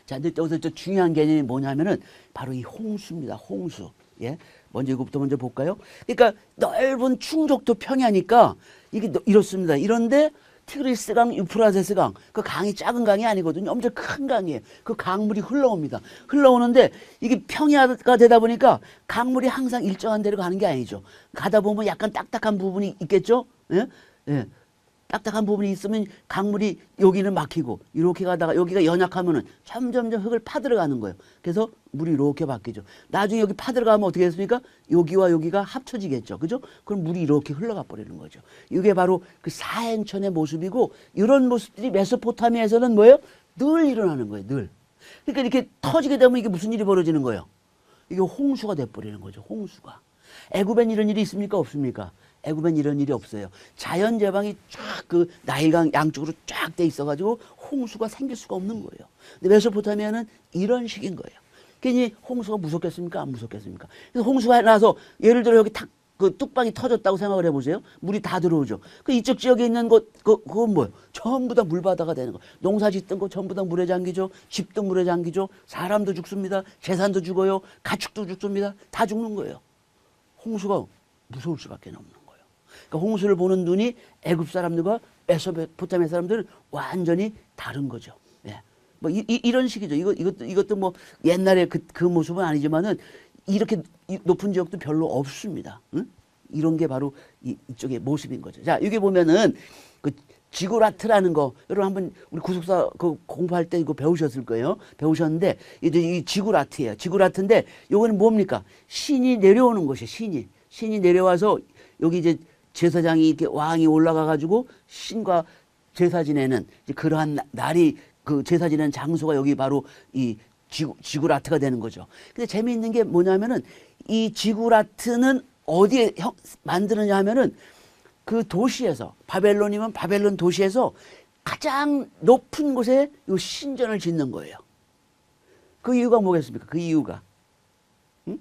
Speaker 1: 자, 근데 여기서 또 중요한 개념이 뭐냐면은 바로 이 홍수입니다. 홍수. 예, 먼저 이것부터 먼저 볼까요? 그러니까 넓은 충족도 평야니까 이게 이렇습니다. 이런데 티그리스강, 유프라테스강, 그 강이 작은 강이 아니거든요. 엄청 큰 강이에요. 그 강물이 흘러옵니다. 흘러오는데 이게 평야가 되다 보니까 강물이 항상 일정한 데로 가는 게 아니죠. 가다 보면 약간 딱딱한 부분이 있겠죠. 예? 예. 딱딱한 부분이 있으면 강물이 여기는 막히고 이렇게 가다가 여기가 연약하면은 점점점 흙을 파들어가는 거예요. 그래서 물이 이렇게 바뀌죠. 나중에 여기 파들어가면 어떻게 됐습니까? 여기와 여기가 합쳐지겠죠. 그죠? 그럼 물이 이렇게 흘러가 버리는 거죠. 이게 바로 그 사행천의 모습이고 이런 모습들이 메소포타미아에서는 뭐예요? 늘 일어나는 거예요. 늘. 그러니까 이렇게 터지게 되면 이게 무슨 일이 벌어지는 거예요? 이게 홍수가 돼버리는 거죠. 홍수가. 애굽엔 이런 일이 있습니까? 없습니까? 애굽엔 이런 일이 없어요. 자연 제방이 쫙 그 나일강 양쪽으로 쫙 돼 있어가지고 홍수가 생길 수가 없는 거예요. 근데 메소포타미아는 이런 식인 거예요. 괜히 홍수가 무섭겠습니까? 안 무섭겠습니까? 그래서 홍수가 나서 예를 들어 여기 탁 그 뚝방이 터졌다고 생각을 해보세요. 물이 다 들어오죠. 그 이쪽 지역에 있는 그건 뭐예요? 전부 다 물바다가 되는 거예요. 농사 짓던 거 전부 다 물에 잠기죠. 집도 물에 잠기죠. 사람도 죽습니다. 재산도 죽어요. 가축도 죽습니다. 다 죽는 거예요. 홍수가 무서울 수밖에 없는 거예요. 그러니까 홍수를 보는 눈이 애굽 사람들과 메소포타미아 사람들은 완전히 다른 거죠. 예. 뭐 이런 식이죠. 이것도 뭐 옛날에 그 모습은 아니지만은 이렇게 높은 지역도 별로 없습니다. 응? 이런 게 바로 이쪽의 모습인 거죠. 자, 여기 보면은 그 지구라트라는 거 여러분 한번 우리 구속사 그 공부할 때 이거 배우셨을 거예요. 배우셨는데 이제 이 지구라트예요. 지구라트인데 요거는 뭡니까? 신이 내려오는 것이에요. 신이 내려와서 여기 이제 제사장이 이렇게 왕이 올라가 가지고 신과 제사 지내는 이제 그러한 날이 그 제사 지내는 장소가 여기 바로 이 지구라트가 되는 거죠. 근데 재미있는 게 뭐냐면은 이 지구라트는 어디에 만드느냐 하면은 그 도시에서 바벨론이면 바벨론 도시에서 가장 높은 곳에 이 신전을 짓는 거예요. 그 이유가 뭐겠습니까? 그 이유가 응?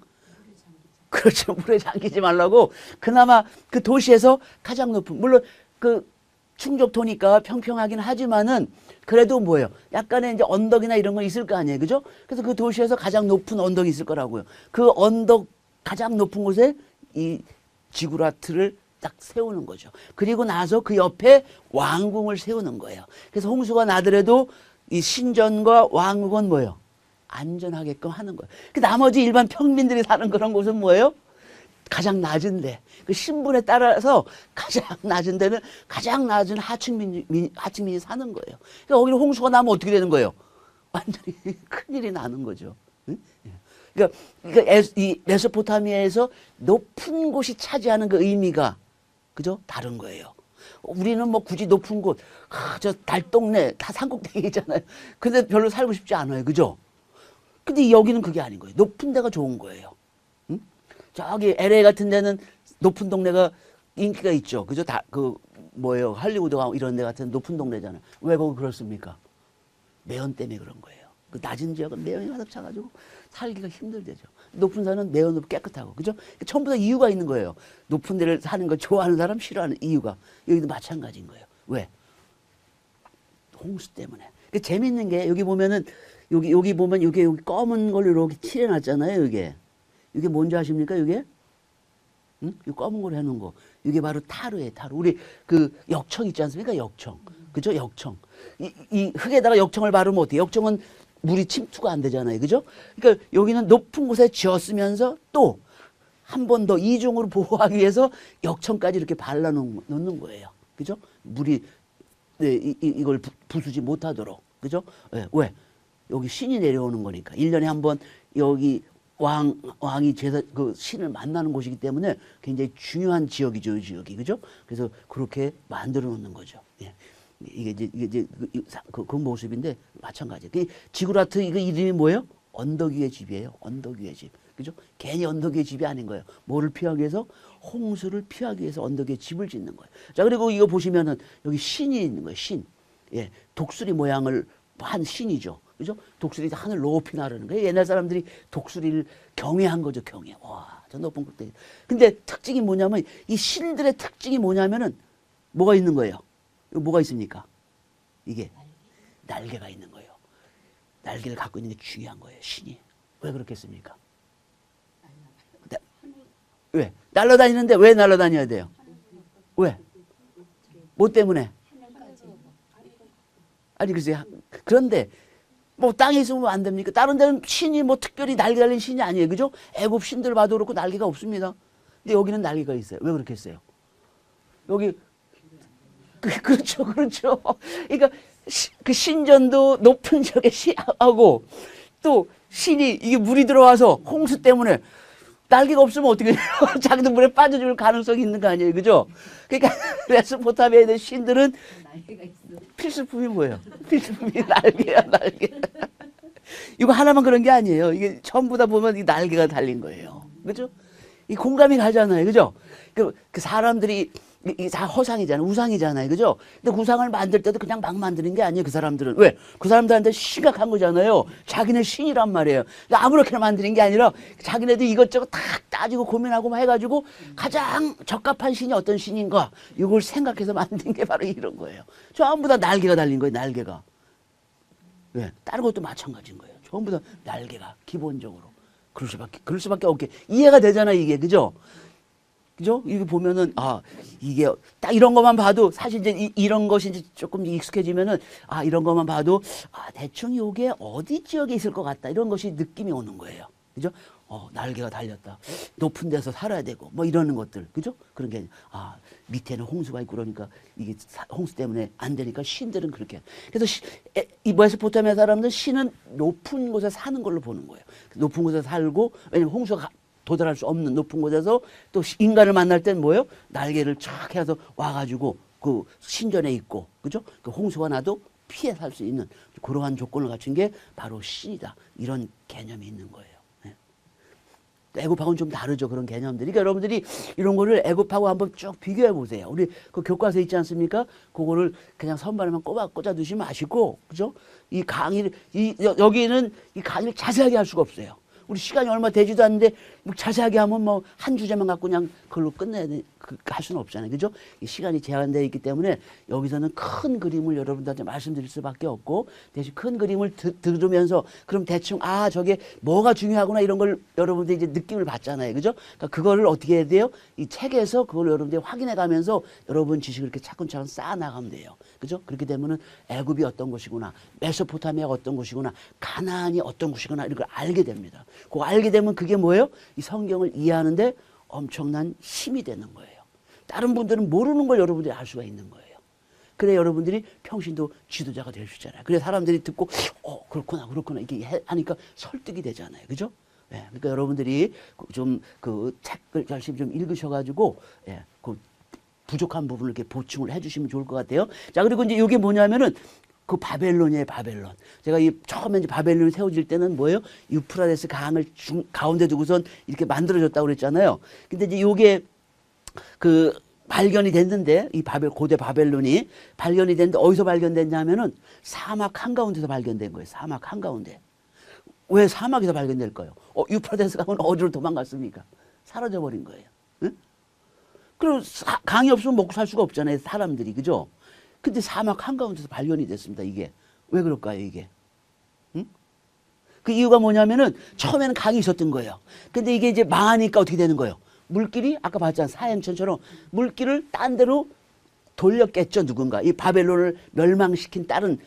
Speaker 1: 그렇죠. 물에 잠기지 말라고 그나마 그 도시에서 가장 높은 물론 그 충족도니까 평평하긴 하지만은 그래도 뭐예요? 약간의 이제 언덕이나 이런 건 있을 거 아니에요. 그죠? 그래서 그 도시에서 가장 높은 언덕이 있을 거라고요. 그 언덕 가장 높은 곳에 이 지구라트를 딱 세우는 거죠. 그리고 나서 그 옆에 왕궁을 세우는 거예요. 그래서 홍수가 나더라도 이 신전과 왕궁은 뭐예요? 안전하게끔 하는 거예요. 그 나머지 일반 평민들이 사는 그런 곳은 뭐예요? 가장 낮은 데, 그 신분에 따라서 가장 낮은 데는 가장 낮은 하층민이 사는 거예요. 그러니까 거기는 홍수가 나면 어떻게 되는 거예요? 완전히 큰일이 나는 거죠. 응? 그러니까 이 메소포타미아에서 높은 곳이 차지하는 그 의미가 그죠? 다른 거예요. 우리는 뭐 굳이 높은 곳, 저 달동네 다 산꼭대기잖아요. 근데 별로 살고 싶지 않아요. 그죠? 근데 여기는 그게 아닌 거예요. 높은 데가 좋은 거예요. 저기 LA 같은 데는 높은 동네가 인기가 있죠. 그죠? 다 그 뭐예요? 할리우드가 이런 데 같은 높은 동네잖아요. 왜 거기 그렇습니까? 매연 때문에 그런 거예요. 그 낮은 지역은 매연이 가득 차가지고 살기가 힘들대죠. 높은 산은 매연도 깨끗하고, 그죠? 전부 다 이유가 있는 거예요. 높은 데를 사는 걸 좋아하는 사람, 싫어하는 이유가. 여기도 마찬가지인 거예요. 왜? 홍수 때문에. 재밌는 게 여기 보면은 여기 보면 여기 검은 걸로 이렇게 칠해놨잖아요. 이게 뭔지 아십니까? 이게? 응? 이 검은 걸 해놓은 거. 이게 바로 타르예요. 타르. 우리 그 역청 있지 않습니까? 역청. 그죠? 역청. 이 흙에다가 역청을 바르면 어때요? 역청은 물이 침투가 안 되잖아요. 그죠? 그러니까 여기는 높은 곳에 지었으면서 또 한 번 더 이중으로 보호하기 위해서 역청까지 이렇게 발라놓는 거예요. 그죠? 물이 네, 이걸 부수지 못하도록. 그죠? 네, 왜? 여기 신이 내려오는 거니까. 1년에 한 번 여기 왕이 그 신을 만나는 곳이기 때문에 굉장히 중요한 지역이죠, 이 지역이. 그죠? 그래서 그렇게 만들어 놓는 거죠. 예. 그 모습인데 마찬가지. 그 지구라트 이거 이름이 뭐예요? 언덕 위의 집이에요. 언덕 위의 집. 그죠? 괜히 언덕 위의 집이 아닌 거예요. 뭐를 피하기 위해서? 홍수를 피하기 위해서 언덕 위에 집을 짓는 거예요. 자, 그리고 이거 보시면은 여기 신이 있는 거예요. 신. 예. 독수리 모양을 한 신이죠. 그죠? 독수리 하늘 높이 나르는 거예요. 옛날 사람들이 독수리를 경외한 거죠. 경외. 와, 저 높은 꼭대기. 근데 특징이 뭐냐면 이 신들의 특징이 뭐냐면은 뭐가 있는 거예요? 뭐가 있습니까? 이게 날개가 있는 거예요. 날개를 갖고 있는 게 중요한 거예요. 신이. 왜 그렇겠습니까? 왜? 날아다니는데 왜 날아다녀야 돼요? 왜? 뭐 때문에? 아니 글쎄요. 그런데 뭐 땅에 있으면 안 됩니까? 다른 데는 신이 뭐 특별히 날개 달린 신이 아니에요. 그죠? 애굽 신들 봐도 그렇고 날개가 없습니다. 근데 여기는 날개가 있어요. 왜 그렇게 했어요? 여기 그렇죠. 그렇죠. 그러니까 그 신전도 높은 적에 하고 또 신이 이게 물이 들어와서 홍수 때문에 날개가 없으면 어떻게 해요? 자기도 물에 빠져줄 가능성이 있는 거 아니에요. 그죠? 그러니까 메소포타미아에 있는 신들은 필수품이 뭐예요? 필수품이 날개야, 날개. 이거 하나만 그런 게 아니에요. 이게 전부 다 보면 이 날개가 달린 거예요. 그죠? 이 공감이 가잖아요. 그죠? 그 사람들이 이게 다 허상이잖아요. 우상이잖아요. 그죠? 근데 우상을 만들 때도 그냥 막 만드는 게 아니에요. 그 사람들은. 왜? 그 사람들한테 심각한 거잖아요. 자기네 신이란 말이에요. 아무렇게나 만드는 게 아니라 자기네들 이것저것 다 따지고 고민하고 막 해가지고 가장 적합한 신이 어떤 신인가 이걸 생각해서 만든 게 바로 이런 거예요. 전부 다 날개가 달린 거예요. 날개가. 왜? 다른 것도 마찬가지인 거예요. 전부 다 날개가 기본적으로. 그럴 수밖에 없게. 이해가 되잖아, 이게. 그죠? 그죠? 이거 보면은, 아, 이게 딱 이런 것만 봐도 사실 이제 이런 것이 이제 조금 익숙해지면은, 아, 이런 것만 봐도, 아, 대충 요게 어디 지역에 있을 것 같다. 이런 것이 느낌이 오는 거예요. 그죠? 날개가 달렸다. 높은 데서 살아야 되고, 뭐 이러는 것들. 그죠? 그런 게, 아, 밑에는 홍수가 있고 그러니까 이게 홍수 때문에 안 되니까 신들은 그렇게. 그래서 이 메소포타미아 사람들은 신은 높은 곳에 사는 걸로 보는 거예요. 높은 곳에 살고, 왜냐면 홍수가 도달할 수 없는 높은 곳에서 또 인간을 만날 땐 뭐예요? 날개를 촥 해서 와가지고 그 신전에 있고, 그죠? 그 홍수가 나도 피해 살 수 있는 그러한 조건을 갖춘 게 바로 신이다. 이런 개념이 있는 거예요. 애굽하고는 좀 다르죠. 그런 개념들이. 그러니까 여러분들이 이런 거를 애굽하고 한번 쭉 비교해 보세요. 우리 그 교과서 있지 않습니까? 그거를 그냥 선반에만 꽂아 두시면 마시고, 그죠? 이 강의를, 여기는 이 강의를 자세하게 할 수가 없어요. 우리 시간이 얼마 되지도 않는데 뭐 자세하게 하면 뭐 한 주제만 갖고 그냥 그걸로 끝내야 돼. 할 수는 없잖아요. 그죠? 이 시간이 제한되어 있기 때문에 여기서는 큰 그림을 여러분들한테 말씀드릴 수밖에 없고 대신 큰 그림을 들으면서 그럼 대충 아, 저게 뭐가 중요하구나 이런 걸 여러분들이 이제 느낌을 받잖아요. 그죠? 그러니까 그거를 어떻게 해야 돼요? 이 책에서 그걸 여러분들이 확인해 가면서 여러분 지식을 이렇게 차근차근 쌓아 나가면 돼요. 그죠? 그렇게 되면은 애굽이 어떤 곳이구나. 메소포타미아가 어떤 곳이구나. 가나안이 어떤 곳이구나. 이런 걸 알게 됩니다. 그거 알게 되면 그게 뭐예요? 이 성경을 이해하는데 엄청난 힘이 되는 거예요. 다른 분들은 모르는 걸 여러분들이 알 수가 있는 거예요. 그래 여러분들이 평신도 지도자가 될 수 있잖아요. 그래 사람들이 듣고 그렇구나 이렇게 하니까 설득이 되잖아요. 그죠? 예, 그러니까 여러분들이 좀 그 책을 열심히 좀 읽으셔가지고 예, 그 부족한 부분을 이렇게 보충을 해주시면 좋을 것 같아요. 자, 그리고 이제 이게 뭐냐면은 그 바벨론이에요, 바벨론. 제가 처음에 이제 바벨론이 세워질 때는 뭐예요? 유프라데스 강을 가운데 두고선 이렇게 만들어졌다고 그랬잖아요. 근데 이제 요게 그 발견이 됐는데, 고대 바벨론이 발견이 됐는데 어디서 발견됐냐면은 사막 한가운데서 발견된 거예요. 사막 한가운데. 왜 사막에서 발견될까요? 유프라데스 강은 어디로 도망갔습니까? 사라져버린 거예요. 응? 그럼 강이 없으면 먹고 살 수가 없잖아요, 사람들이. 그죠? 근데 사막 한가운데서 발견이 됐습니다, 이게. 왜 그럴까요, 이게? 응? 그 이유가 뭐냐면은 처음에는 강이 있었던 거예요. 근데 이게 이제 망하니까 어떻게 되는 거예요? 물길이 아까 봤잖아요. 사행천처럼 물길을 딴 데로 돌렸겠죠, 누군가. 이 바벨론을 멸망시킨 다른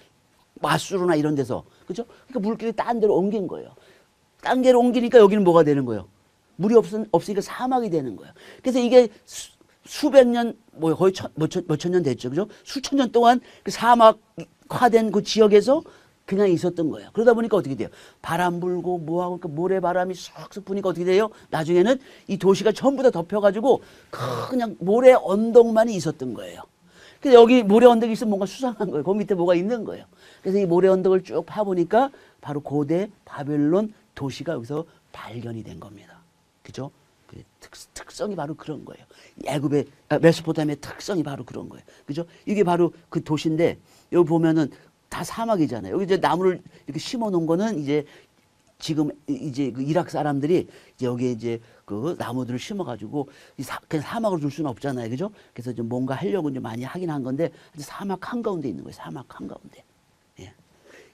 Speaker 1: 마수르나 이런 데서. 그죠? 그러니까 물길이 딴 데로 옮긴 거예요. 딴 데로 옮기니까 여기는 뭐가 되는 거예요? 물이 없으니까 사막이 되는 거예요. 그래서 이게 수백 년, 뭐 거의 몇천 년 됐죠. 그죠? 수천 년 동안 그 사막화된 그 지역에서 그냥 있었던 거예요. 그러다 보니까 어떻게 돼요? 바람 불고 뭐하고 그러니까 모래바람이 쏙쏙 부니까 어떻게 돼요? 나중에는 이 도시가 전부 다 덮여가지고 그냥 모래 언덕만이 있었던 거예요. 근데 여기 모래 언덕이 있으면 뭔가 수상한 거예요. 그 밑에 뭐가 있는 거예요. 그래서 이 모래 언덕을 쭉 파보니까 바로 고대 바벨론 도시가 여기서 발견이 된 겁니다. 그죠? 그 특성이 바로 그런 거예요. 애굽의 메소포타미아의 특성이 바로 그런 거예요. 그죠? 이게 바로 그 도시인데 여기 보면은 다 사막이잖아요. 여기 이제 나무를 이렇게 심어 놓은 거는 이제 지금 이제 그 이락 사람들이 이제 여기에 이제 그 나무들을 심어가지고 그냥 사막으로 둘 수는 없잖아요. 그죠? 그래서 좀 뭔가 하려고 이제 많이 하긴 한 건데 사막 한가운데 있는 거예요. 사막 한가운데. 예.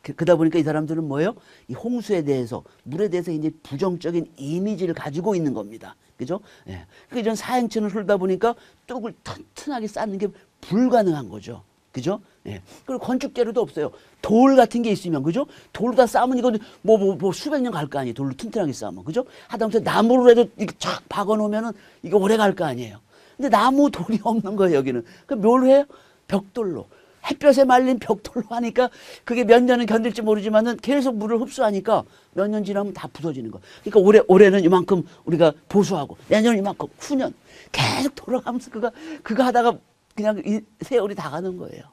Speaker 1: 그러다 보니까 이 사람들은 뭐예요? 이 홍수에 대해서, 물에 대해서 이제 부정적인 이미지를 가지고 있는 겁니다. 그죠? 예. 그러니까 이런 사행천을 흐르다 보니까 뚝을 튼튼하게 쌓는 게 불가능한 거죠. 그죠? 예. 그리고 건축 재료도 없어요. 돌 같은 게 있으면, 그죠? 돌로 다 쌓으면 이거 뭐 수백 년 갈 거 아니에요. 돌로 튼튼하게 쌓으면. 그죠? 하다못해 나무로 해도 이렇게 쫙 박아 놓으면은 이게 오래 갈 거 아니에요. 근데 나무 돌이 없는 거예요, 여기는. 그럼 뭘 해요? 벽돌로. 햇볕에 말린 벽돌로 하니까 그게 몇 년은 견딜지 모르지만은 계속 물을 흡수하니까 몇 년 지나면 다 부서지는 거예요. 그러니까 올해는 이만큼 우리가 보수하고 내년은 이만큼, 후년 계속 돌아가면서 그거 하다가 그냥 이 세월이 다 가는 거예요.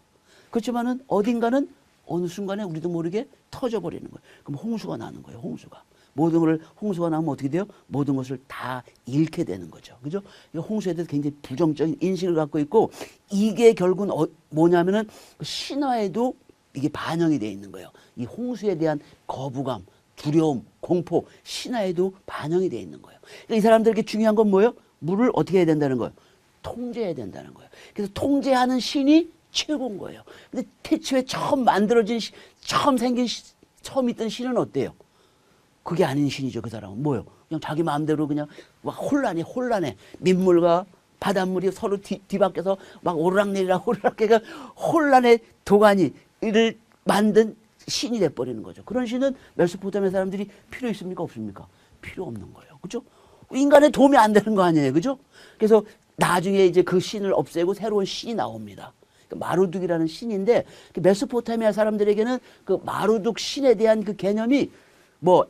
Speaker 1: 그렇지만은 어딘가는 어느 순간에 우리도 모르게 터져버리는 거예요. 그럼 홍수가 나는 거예요. 홍수가. 모든 걸 홍수가 나면 어떻게 돼요? 모든 것을 다 잃게 되는 거죠. 그죠? 홍수에 대해서 굉장히 부정적인 인식을 갖고 있고 이게 결국은 뭐냐면은 신화에도 이게 반영이 되어 있는 거예요. 이 홍수에 대한 거부감, 두려움, 공포, 신화에도 반영이 되어 있는 거예요. 그러니까 이 사람들에게 중요한 건 뭐예요? 물을 어떻게 해야 된다는 거예요? 통제해야 된다는 거예요. 그래서 통제하는 신이 최고인 거예요. 근데 태초에 처음 만들어진, 처음 있던 신은 어때요? 그게 아닌 신이죠. 그 사람은 뭐예요? 그냥 자기 마음대로 그냥 막 혼란해. 민물과 바닷물이 서로 뒤바뀌어서 막 오르락내리락 오르락내리락 혼란의 도가니를 만든 신이 돼버리는 거죠. 그런 신은 메소포타미아 사람들이 필요 있습니까? 없습니까? 필요 없는 거예요. 그죠? 인간의 도움이 안 되는 거 아니에요. 그죠? 그래서 나중에 이제 그 신을 없애고 새로운 신이 나옵니다. 마루둑이라는 신인데 메소포타미아 사람들에게는 그 마루둑 신에 대한 그 개념이 뭐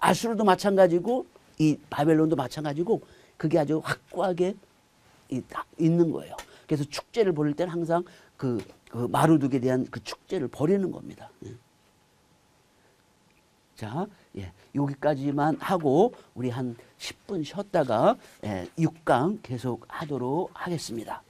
Speaker 1: 아수르도 마찬가지고 이 바벨론도 마찬가지고 그게 아주 확고하게 있는 거예요. 그래서 축제를 벌일 때는 항상 그 마루둑에 대한 그 축제를 벌이는 겁니다. 자, 여기까지만 하고 우리 한 10분 쉬었다가 6강 계속 하도록 하겠습니다.